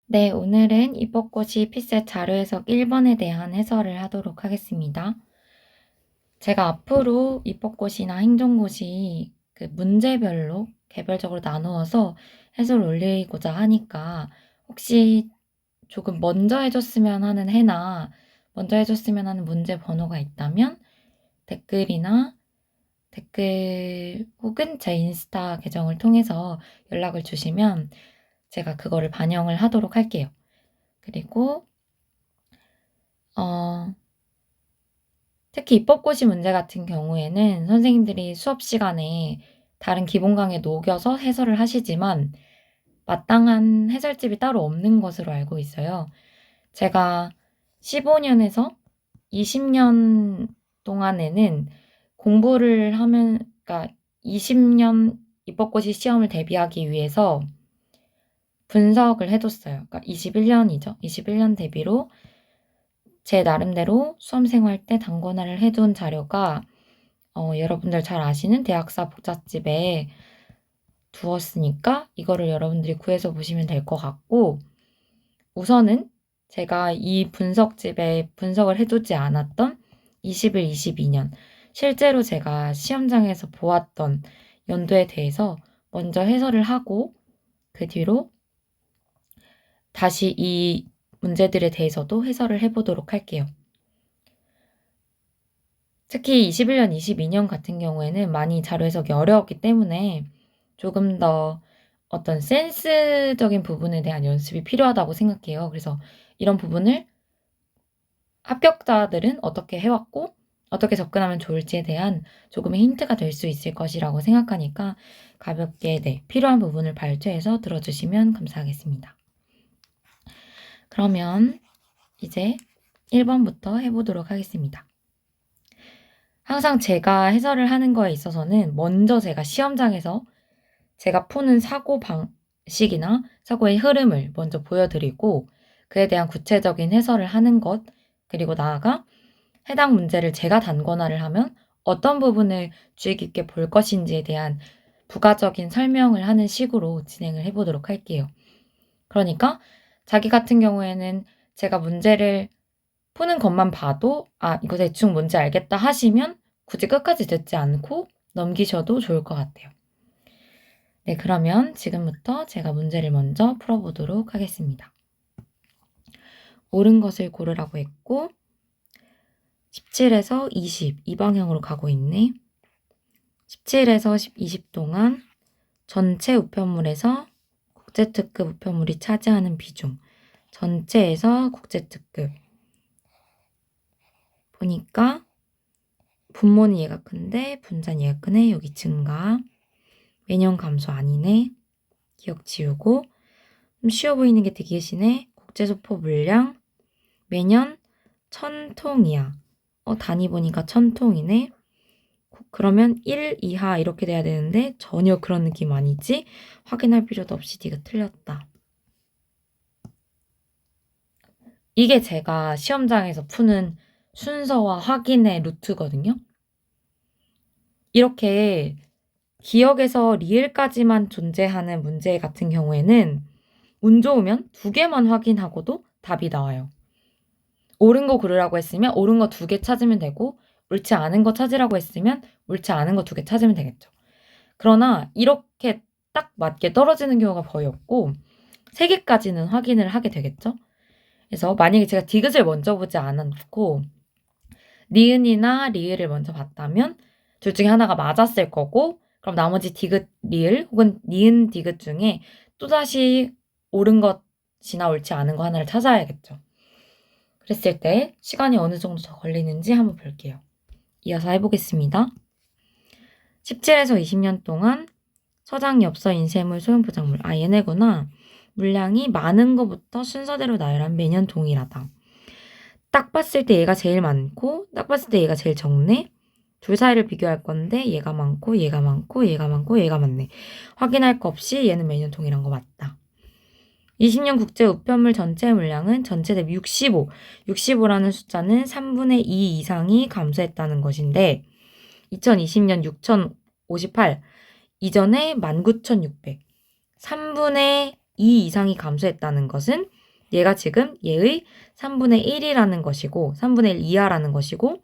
네, 오늘은 이벚꽃이 피셋 자료 해석 1번에 대한 해설을 하도록 하겠습니다. 제가 앞으로 이벚꽃이나 행정고시 그 문제별로 개별적으로 나누어서 해설을 올리고자 하니까 혹시 조금 먼저 해줬으면 하는 해나 먼저 해줬으면 하는 문제 번호가 있다면 댓글 혹은 제 인스타 계정을 통해서 연락을 주시면 제가 그거를 반영을 하도록 할게요. 그리고 특히 입법고시 문제 같은 경우에는 선생님들이 수업 시간에 다른 기본 강의에 녹여서 해설을 하시지만 마땅한 해설집이 따로 없는 것으로 알고 있어요. 제가 15년에서 20년 동안에는 공부를 하면, 그러니까 20년 입법고시 시험을 대비하기 위해서 분석을 해뒀어요. 그러니까 21년이죠. 21년 대비로 제 나름대로 수험생활 때 단권화를 해둔 자료가 여러분들 잘 아시는 대학사 복잡집에 두었으니까 이거를 여러분들이 구해서 보시면 될 것 같고, 우선은 제가 이 분석집에 분석을 해두지 않았던 21, 22년 실제로 제가 시험장에서 보았던 연도에 대해서 먼저 해설을 하고 그 뒤로 다시 이 문제들에 대해서도 해설을 해보도록 할게요. 특히 21년, 22년 같은 경우에는 많이 자료 해석이 어려웠기 때문에 조금 더 어떤 센스적인 부분에 대한 연습이 필요하다고 생각해요. 그래서 이런 부분을 합격자들은 어떻게 해왔고 어떻게 접근하면 좋을지에 대한 조금의 힌트가 될 수 있을 것이라고 생각하니까 가볍게 필요한 부분을 발췌해서 들어주시면 감사하겠습니다. 그러면 이제 1번부터 해보도록 하겠습니다. 항상 제가 해설을 하는 거에 있어서는 먼저 제가 시험장에서 제가 푸는 사고 방식이나 사고의 흐름을 먼저 보여드리고 그에 대한 구체적인 해설을 하는 것, 그리고 나아가 해당 문제를 제가 단권화를 하면 어떤 부분을 주의 깊게 볼 것인지에 대한 부가적인 설명을 하는 식으로 진행을 해보도록 할게요. 그러니까 자기 같은 경우에는 제가 문제를 푸는 것만 봐도 이거 대충 뭔지 알겠다 하시면 굳이 끝까지 듣지 않고 넘기셔도 좋을 것 같아요. 네, 그러면 지금부터 제가 문제를 먼저 풀어보도록 하겠습니다. 옳은 것을 고르라고 했고 17에서 20, 이 방향으로 가고 있네. 17에서 20 동안 전체 우편물에서 국제특급 우편물이 차지하는 비중, 전체에서 국제특급 보니까 분모는 얘가 큰데 분자는 얘가 크네. 여기 증가. 매년 감소 아니네. 기억 지우고. 좀 쉬워 보이는 게 대기시네. 국제소포 물량 매년 1000통이야. 단위 보니까 1000통이네. 그러면 1 이하 이렇게 돼야 되는데 전혀 그런 느낌 아니지? 확인할 필요도 없이 네가 틀렸다. 이게 제가 시험장에서 푸는 순서와 확인의 루트거든요. 이렇게 기억에서 리을까지만 존재하는 문제 같은 경우에는 운 좋으면 2개만 확인하고도 답이 나와요. 옳은 거 고르라고 했으면 옳은 거 2개 찾으면 되고 옳지 않은 거 찾으라고 했으면 옳지 않은 거 2개 찾으면 되겠죠. 그러나 이렇게 딱 맞게 떨어지는 경우가 거의 없고 3개까지는 확인을 하게 되겠죠. 그래서 만약에 제가 디귿을 먼저 보지 않았고 니은이나 리을을 먼저 봤다면 둘 중에 하나가 맞았을 거고 그럼 나머지 디귿, 리을 혹은 니은, 디귿 중에 또다시 옳은 것이나 옳지 않은 거 하나를 찾아야겠죠. 그랬을 때 시간이 어느 정도 더 걸리는지 한번 볼게요. 이어서 해보겠습니다. 17에서 20년 동안 서장, 엽서, 인쇄물, 소형포장물. 얘네구나. 물량이 많은 것부터 순서대로 나열한 매년 동일하다. 딱 봤을 때 얘가 제일 많고 딱 봤을 때 얘가 제일 적네. 둘 사이를 비교할 건데 얘가 많고 얘가 많고 얘가 많고 얘가 많네. 확인할 거 없이 얘는 매년 동일한 거 맞다. 20년 국제 우편물 전체 물량은 전체 대비 65. 65라는 숫자는 3분의 2 이상이 감소했다는 것인데 2020년 6058, 이전에 19,600. 3분의 2 이상이 감소했다는 것은 얘가 지금 얘의 3분의 1이라는 것이고 3분의 1 이하라는 것이고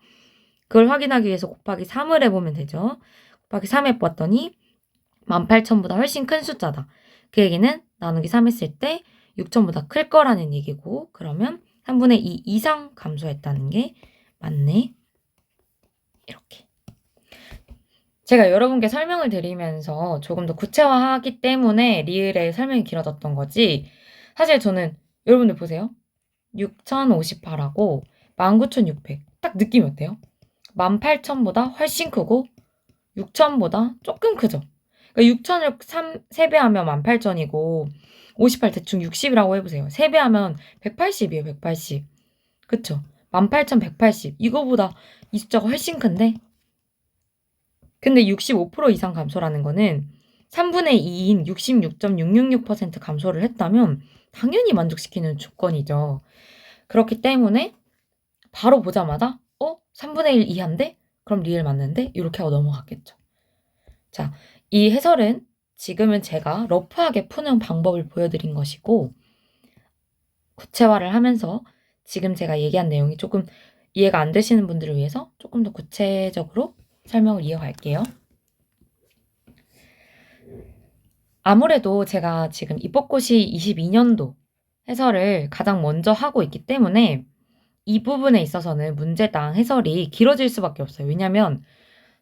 그걸 확인하기 위해서 곱하기 3을 해보면 되죠. 곱하기 3 해봤더니 18,000보다 훨씬 큰 숫자다. 그 얘기는 나누기 3 했을 때 6,000보다 클 거라는 얘기고 그러면 3분의 2 이상 감소했다는 게 맞네. 이렇게. 제가 여러분께 설명을 드리면서 조금 더 구체화하기 때문에 리을의 설명이 길어졌던 거지. 사실 저는 여러분들 보세요. 6,058하고 19,600. 딱 느낌이 어때요? 18,000보다 훨씬 크고 6,000보다 조금 크죠. 그러니까 6,000을 3배하면 18,000이고 58 대충 60이라고 해보세요. 3배하면 180이에요. 180. 그쵸? 18,180. 이거보다 이 숫자가 훨씬 큰데 근데 65% 이상 감소라는 거는 3분의 2인 66.666% 감소를 했다면 당연히 만족시키는 조건이죠. 그렇기 때문에 바로 보자마자 3분의 1 이하인데? 그럼 리을 맞는데? 이렇게 하고 넘어갔겠죠. 자, 이 해설은 지금은 제가 러프하게 푸는 방법을 보여드린 것이고 구체화를 하면서 지금 제가 얘기한 내용이 조금 이해가 안 되시는 분들을 위해서 조금 더 구체적으로 설명을 이어갈게요. 아무래도 제가 지금 입법고시 22년도 해설을 가장 먼저 하고 있기 때문에 이 부분에 있어서는 문제당 해설이 길어질 수밖에 없어요. 왜냐면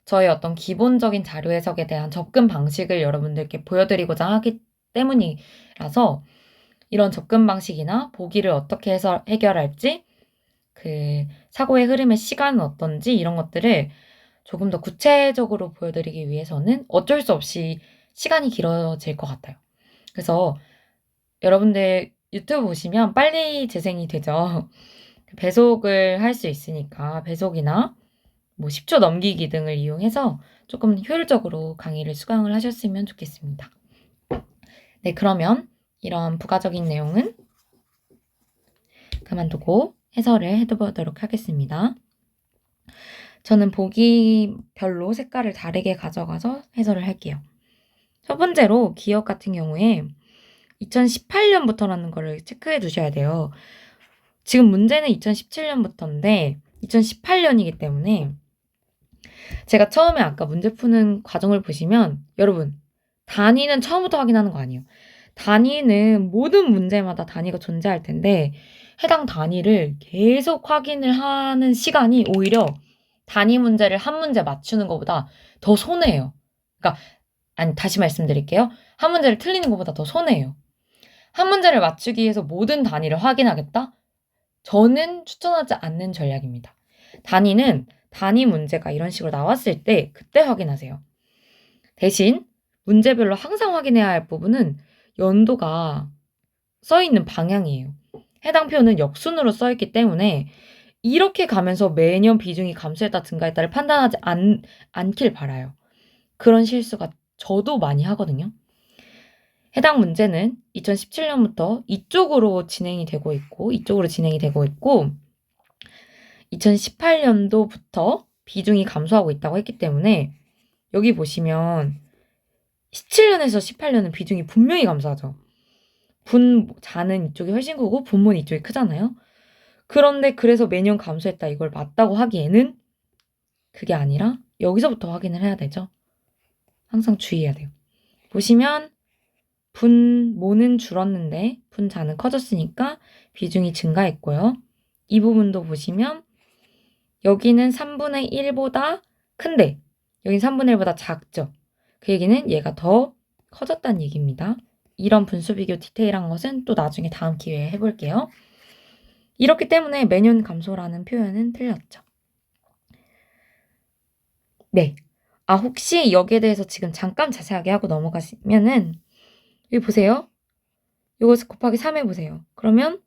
저의 어떤 기본적인 자료 해석에 대한 접근 방식을 여러분들께 보여드리고자 하기 때문이라서 이런 접근 방식이나 보기를 어떻게 해서 해결할지 그 사고의 흐름의 시간은 어떤지 이런 것들을 조금 더 구체적으로 보여드리기 위해서는 어쩔 수 없이 시간이 길어질 것 같아요. 그래서 여러분들 유튜브 보시면 빨리 재생이 되죠. 배속을 할 수 있으니까 배속이나 뭐 10초 넘기기 등을 이용해서 조금 효율적으로 강의를 수강을 하셨으면 좋겠습니다. 네, 그러면 이런 부가적인 내용은 그만두고 해설을 해보도록 하겠습니다. 저는 보기별로 색깔을 다르게 가져가서 해설을 할게요. 첫 번째로 기억 같은 경우에 2018년부터라는 거를 체크해 두셔야 돼요. 지금 문제는 2017년부터인데 2018년이기 때문에 제가 처음에 아까 문제 푸는 과정을 보시면 여러분 단위는 처음부터 확인하는 거 아니에요. 단위는 모든 문제마다 단위가 존재할 텐데 해당 단위를 계속 확인을 하는 시간이 오히려 단위 문제를 한 문제 맞추는 것보다 더 손해예요. 그러니까 아니 다시 말씀드릴게요. 한 문제를 틀리는 것보다 더 손해예요. 한 문제를 맞추기 위해서 모든 단위를 확인하겠다? 저는 추천하지 않는 전략입니다. 단위는 단위 문제가 이런 식으로 나왔을 때 그때 확인하세요. 대신 문제별로 항상 확인해야 할 부분은 연도가 써있는 방향이에요. 해당 표는 역순으로 써있기 때문에 이렇게 가면서 매년 비중이 감소했다 증가했다를 판단하지 않길 바라요. 그런 실수가 저도 많이 하거든요. 해당 문제는 2017년부터 이쪽으로 진행이 되고 있고 2018년도부터 비중이 감소하고 있다고 했기 때문에 여기 보시면 17년에서 18년은 비중이 분명히 감소하죠. 분자는 이쪽이 훨씬 크고 분모는 이쪽이 크잖아요. 그런데 그래서 매년 감소했다 이걸 맞다고 하기에는 그게 아니라 여기서부터 확인을 해야 되죠. 항상 주의해야 돼요. 보시면 분모는 줄었는데 분자는 커졌으니까 비중이 증가했고요. 이 부분도 보시면 여기는 3분의 1보다 큰데 여긴 3분의 1보다 작죠. 그 얘기는 얘가 더 커졌다는 얘기입니다. 이런 분수 비교 디테일한 것은 또 나중에 다음 기회에 해볼게요. 이렇기 때문에 매년 감소라는 표현은 틀렸죠. 네. 혹시 여기에 대해서 지금 잠깐 자세하게 하고 넘어가시면은 여기 보세요. 이거 곱하기 3 해보세요. 그러면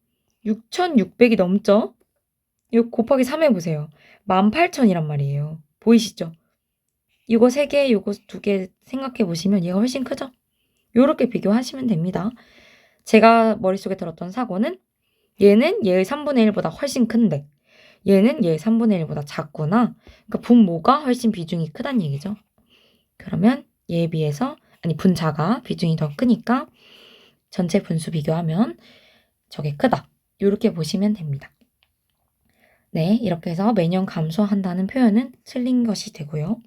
6,600이 넘죠? 이거 곱하기 3 해보세요. 18,000이란 말이에요. 보이시죠? 이거 3개, 이거 2개 생각해 보시면 얘가 훨씬 크죠? 요렇게 비교하시면 됩니다. 제가 머릿속에 들었던 사고는 얘는 얘의 3분의 1보다 훨씬 큰데 얘는 얘의 3분의 1보다 작구나. 그러니까 분모가 훨씬 비중이 크다는 얘기죠. 그러면 얘에 비해서 분자가 비중이 더 크니까 전체 분수 비교하면 저게 크다. 이렇게 보시면 됩니다. 네, 이렇게 해서 매년 감소한다는 표현은 틀린 것이 되고요.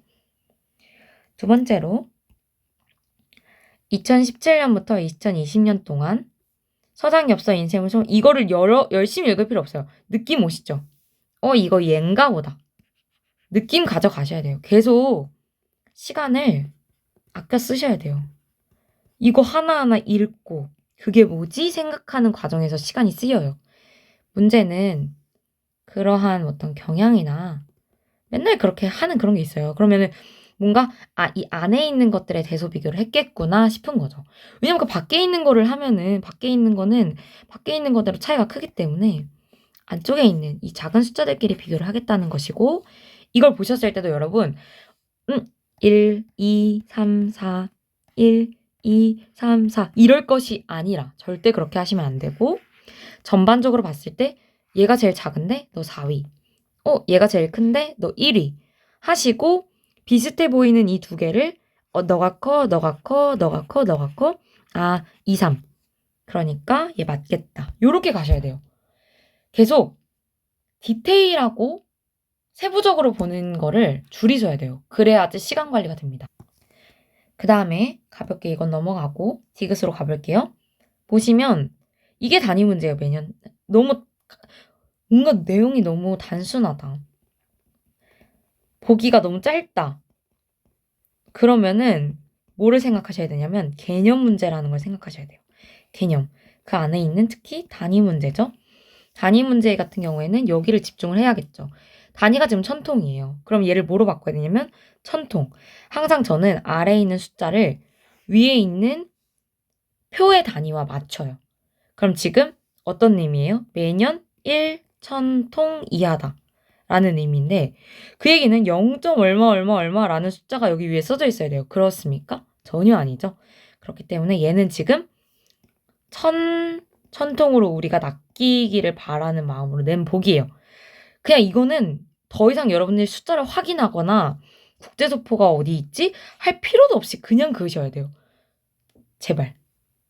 두 번째로 2017년부터 2020년 동안 서장엽서 인쇄물송 이거를 열심히 읽을 필요 없어요. 느낌 오시죠? 이거 얘인가 보다. 느낌 가져가셔야 돼요. 계속 시간을 아껴 쓰셔야 돼요. 이거 하나하나 읽고 그게 뭐지? 생각하는 과정에서 시간이 쓰여요. 문제는 그러한 어떤 경향이나 맨날 그렇게 하는 그런 게 있어요. 그러면은 뭔가 이 안에 있는 것들에 대소 비교를 했겠구나 싶은 거죠. 왜냐면 그 밖에 있는 거를 하면은 밖에 있는 거는 밖에 있는 거대로 차이가 크기 때문에 안쪽에 있는 이 작은 숫자들끼리 비교를 하겠다는 것이고 이걸 보셨을 때도 여러분 1, 2, 3, 4, 1, 2, 3, 4 이럴 것이 아니라 절대 그렇게 하시면 안 되고 전반적으로 봤을 때 얘가 제일 작은데 너 4위 얘가 제일 큰데 너 1위 하시고 비슷해 보이는 이 두 개를 너가 커, 너가 커, 너가 커, 너가 커 2, 3 그러니까 얘 맞겠다 요렇게 가셔야 돼요. 계속 디테일하고 세부적으로 보는 거를 줄이셔야 돼요. 그래야지 시간 관리가 됩니다. 그 다음에 가볍게 이건 넘어가고 디귿으로 가볼게요. 보시면 이게 단위 문제예요. 매년. 너무 뭔가 내용이 너무 단순하다. 보기가 너무 짧다. 그러면은 뭐를 생각하셔야 되냐면 개념 문제라는 걸 생각하셔야 돼요. 개념. 그 안에 있는 특히 단위 문제죠. 단위 문제 같은 경우에는 여기를 집중을 해야겠죠. 단위가 지금 1000통이에요. 그럼 얘를 뭐로 바꿔야 되냐면 1000통. 항상 저는 아래에 있는 숫자를 위에 있는 표의 단위와 맞춰요. 그럼 지금 어떤 의미예요? 매년 1000통 이하다. 라는 의미인데 그 얘기는 0. 얼마 얼마 얼마라는 숫자가 여기 위에 써져 있어야 돼요. 그렇습니까? 전혀 아니죠. 그렇기 때문에 얘는 지금 1000통으로 우리가 낚이기를 바라는 마음으로 낸 복이에요. 그냥 이거는 더 이상 여러분들이 숫자를 확인하거나 국제소포가 어디 있지? 할 필요도 없이 그냥 그으셔야 돼요. 제발.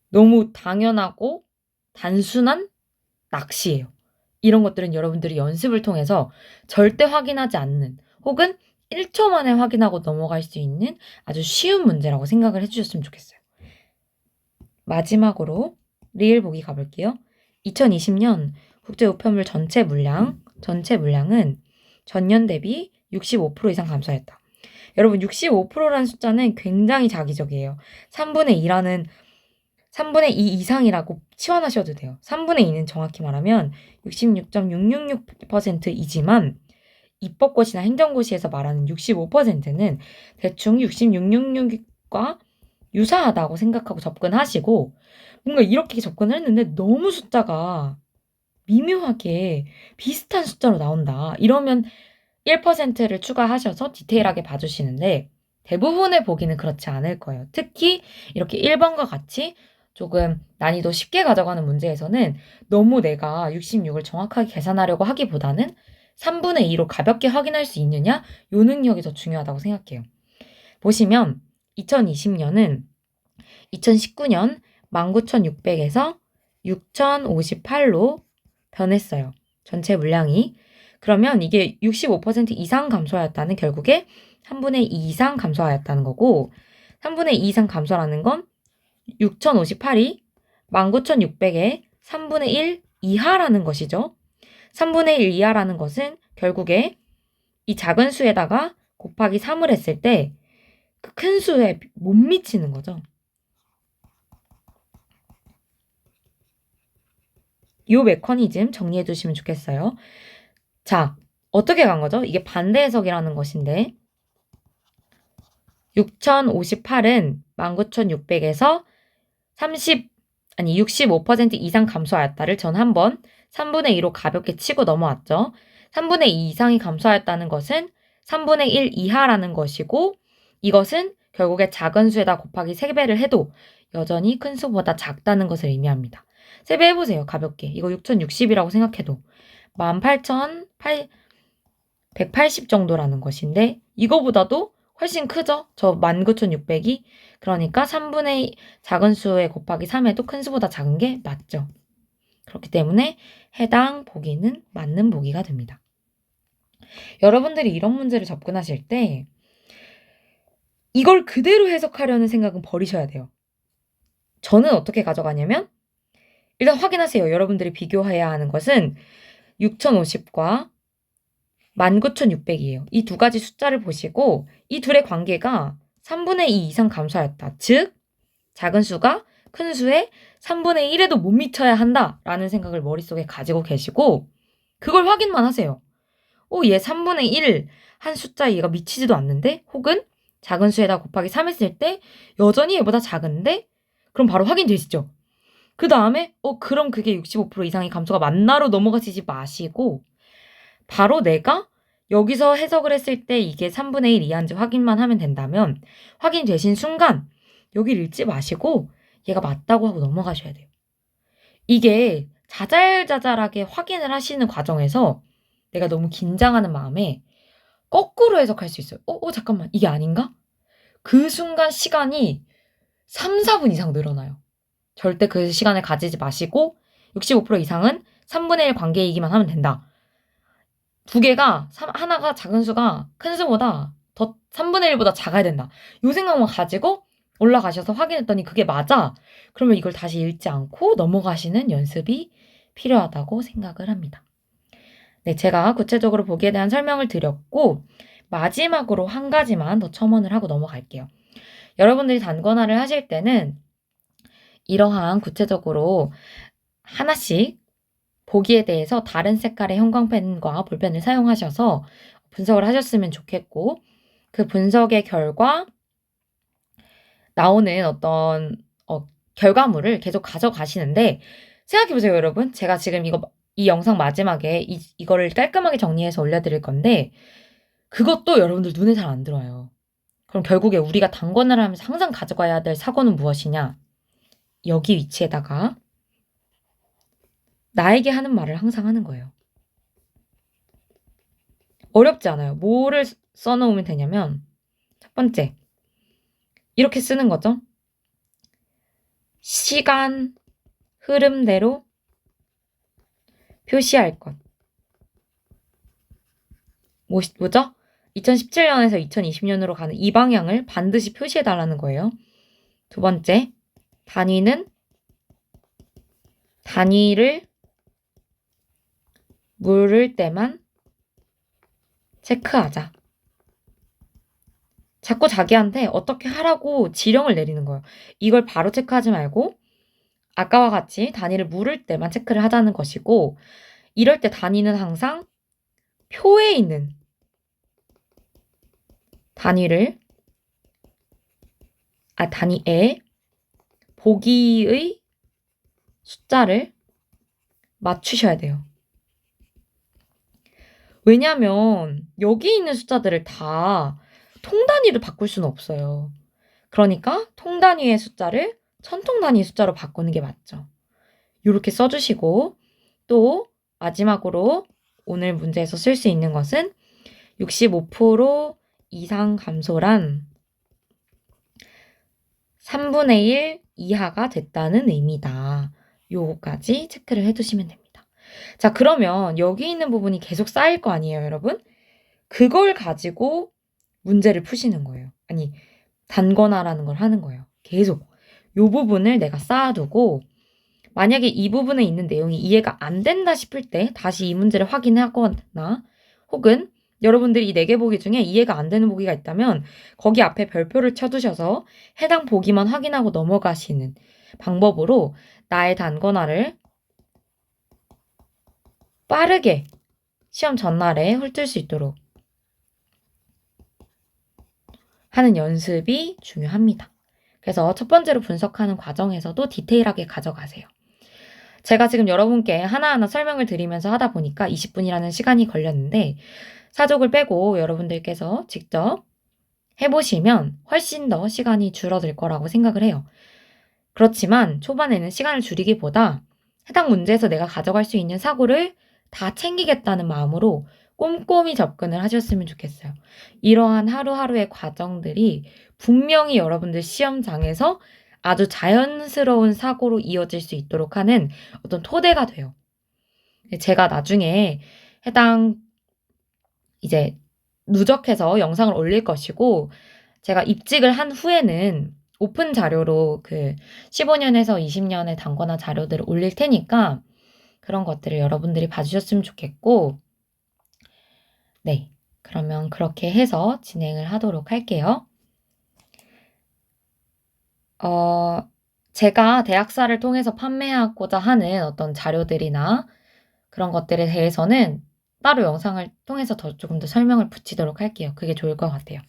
너무 당연하고 단순한 낚시예요. 이런 것들은 여러분들이 연습을 통해서 절대 확인하지 않는 혹은 1초 만에 확인하고 넘어갈 수 있는 아주 쉬운 문제라고 생각을 해주셨으면 좋겠어요. 마지막으로 리을 보기 가볼게요. 2020년 국제우편물 전체 물량은 전년 대비 65% 이상 감소했다. 여러분 65%라는 숫자는 굉장히 자기적이에요. 3분의 2 이상이라고 치환하셔도 돼요. 3분의 2는 정확히 말하면 66.666%이지만 입법고시나 행정고시에서 말하는 65%는 대충 6666과 유사하다고 생각하고 접근하시고 뭔가 이렇게 접근을 했는데 너무 숫자가 미묘하게 비슷한 숫자로 나온다. 이러면 1%를 추가하셔서 디테일하게 봐주시는데 대부분의 보기는 그렇지 않을 거예요. 특히 이렇게 1번과 같이 조금 난이도 쉽게 가져가는 문제에서는 너무 내가 66을 정확하게 계산하려고 하기보다는 3분의 2로 가볍게 확인할 수 있느냐? 요 능력이 더 중요하다고 생각해요. 보시면 2020년은 2019년 19,600에서 6,058로 변했어요. 전체 물량이. 그러면 이게 65% 이상 감소하였다는 결국에 3분의 2 이상 감소하였다는 거고 3분의 2 이상 감소라는 건 6,058이 19,600의 3분의 1 이하라는 것이죠. 3분의 1 이하라는 것은 결국에 이 작은 수에다가 곱하기 3을 했을 때 그 큰 수에 못 미치는 거죠. 이 메커니즘 정리해 두시면 좋겠어요. 자, 어떻게 간 거죠? 이게 반대 해석이라는 것인데 6,058은 19,600에서 65% 이상 감소하였다를 전 한번 3분의 2로 가볍게 치고 넘어왔죠. 3분의 2 이상이 감소하였다는 것은 3분의 1 이하라는 것이고 이것은 결국에 작은 수에다 곱하기 3배를 해도 여전히 큰 수보다 작다는 것을 의미합니다. 3배 해보세요. 가볍게. 이거 6,060이라고 생각해도 18,180 정도라는 것인데 이거보다도 훨씬 크죠? 저 19,600이. 그러니까 3분의 작은 수에 곱하기 3해도 큰 수보다 작은 게 맞죠. 그렇기 때문에 해당 보기는 맞는 보기가 됩니다. 여러분들이 이런 문제를 접근하실 때 이걸 그대로 해석하려는 생각은 버리셔야 돼요. 저는 어떻게 가져가냐면 일단 확인하세요. 여러분들이 비교해야 하는 것은 6,050과 19,600이에요. 이 두 가지 숫자를 보시고 이 둘의 관계가 3분의 2 이상 감소하였다. 즉 작은 수가 큰 수의 3분의 1에도 못 미쳐야 한다라는 생각을 머릿속에 가지고 계시고 그걸 확인만 하세요. 얘 3분의 1 한 숫자에 얘가 미치지도 않는데? 혹은 작은 수에다 곱하기 3 했을 때 여전히 얘보다 작은데? 그럼 바로 확인되시죠? 그 다음에 그럼 그게 65% 이상의 감소가 맞나로 넘어가시지 마시고 바로 내가 여기서 해석을 했을 때 이게 3분의 1 이하인지 확인만 하면 된다면 확인되신 순간 여기를 읽지 마시고 얘가 맞다고 하고 넘어가셔야 돼요. 이게 자잘자잘하게 확인을 하시는 과정에서 내가 너무 긴장하는 마음에 거꾸로 해석할 수 있어요. 잠깐만 이게 아닌가? 그 순간 시간이 3, 4분 이상 늘어나요. 절대 그 시간을 가지지 마시고 65% 이상은 3분의 1 관계이기만 하면 된다. 두 개가 하나가 작은 수가 큰 수보다 더 3분의 1보다 작아야 된다. 이 생각만 가지고 올라가셔서 확인했더니 그게 맞아. 그러면 이걸 다시 읽지 않고 넘어가시는 연습이 필요하다고 생각을 합니다. 네, 제가 구체적으로 보기에 대한 설명을 드렸고 마지막으로 한 가지만 더 첨언을 하고 넘어갈게요. 여러분들이 단권화를 하실 때는 이러한 구체적으로 하나씩 보기에 대해서 다른 색깔의 형광펜과 볼펜을 사용하셔서 분석을 하셨으면 좋겠고 그 분석의 결과 나오는 어떤 결과물을 계속 가져가시는데 생각해보세요, 여러분. 제가 지금 이 영상 마지막에 이거를 깔끔하게 정리해서 올려드릴 건데 그것도 여러분들 눈에 잘 안 들어와요. 그럼 결국에 우리가 단권화를 하면서 항상 가져가야 될 사고는 무엇이냐? 여기 위치에다가 나에게 하는 말을 항상 하는 거예요. 어렵지 않아요. 뭐를 써놓으면 되냐면 첫 번째, 이렇게 쓰는 거죠. 시간 흐름대로 표시할 것. 뭐죠? 2017년에서 2020년으로 가는 이 방향을 반드시 표시해달라는 거예요. 두 번째, 단위를 물을 때만 체크하자. 자꾸 자기한테 어떻게 하라고 지령을 내리는 거예요. 이걸 바로 체크하지 말고 아까와 같이 단위를 물을 때만 체크를 하자는 것이고 이럴 때 단위는 항상 표에 있는 단위에 보기의 숫자를 맞추셔야 돼요. 왜냐하면 여기 있는 숫자들을 다 통단위로 바꿀 수는 없어요. 그러니까 통단위의 숫자를 천통단위 숫자로 바꾸는 게 맞죠. 이렇게 써주시고 또 마지막으로 오늘 문제에서 쓸 수 있는 것은 65% 이상 감소란 3분의 1 이하가 됐다는 의미다. 요거까지 체크를 해두시면 됩니다. 자, 그러면 여기 있는 부분이 계속 쌓일 거 아니에요, 여러분? 그걸 가지고 문제를 푸시는 거예요. 아니, 단권화라는 걸 하는 거예요. 계속. 요 부분을 내가 쌓아두고 만약에 이 부분에 있는 내용이 이해가 안 된다 싶을 때 다시 이 문제를 확인하거나 혹은 여러분들이 이 4개 보기 중에 이해가 안 되는 보기가 있다면 거기 앞에 별표를 쳐두셔서 해당 보기만 확인하고 넘어가시는 방법으로 나의 단권화를 빠르게 시험 전날에 훑을 수 있도록 하는 연습이 중요합니다. 그래서 첫 번째로 분석하는 과정에서도 디테일하게 가져가세요. 제가 지금 여러분께 하나하나 설명을 드리면서 하다 보니까 20분이라는 시간이 걸렸는데 사족을 빼고 여러분들께서 직접 해보시면 훨씬 더 시간이 줄어들 거라고 생각을 해요. 그렇지만 초반에는 시간을 줄이기보다 해당 문제에서 내가 가져갈 수 있는 사고를 다 챙기겠다는 마음으로 꼼꼼히 접근을 하셨으면 좋겠어요. 이러한 하루하루의 과정들이 분명히 여러분들 시험장에서 아주 자연스러운 사고로 이어질 수 있도록 하는 어떤 토대가 돼요. 제가 나중에 해당 이제 누적해서 영상을 올릴 것이고, 제가 입직을 한 후에는 오픈 자료로 그 15년에서 20년의 단권화 자료들을 올릴 테니까 그런 것들을 여러분들이 봐주셨으면 좋겠고, 네. 그러면 그렇게 해서 진행을 하도록 할게요. 제가 대학사를 통해서 판매하고자 하는 어떤 자료들이나 그런 것들에 대해서는 따로 영상을 통해서 조금 더 설명을 붙이도록 할게요. 그게 좋을 것 같아요.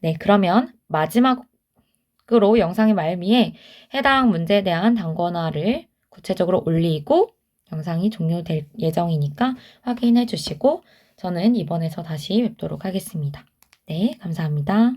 네, 그러면 마지막으로 영상의 말미에 해당 문제에 대한 단권화를 구체적으로 올리고 영상이 종료될 예정이니까 확인해 주시고 저는 이번에서 다시 뵙도록 하겠습니다. 네, 감사합니다.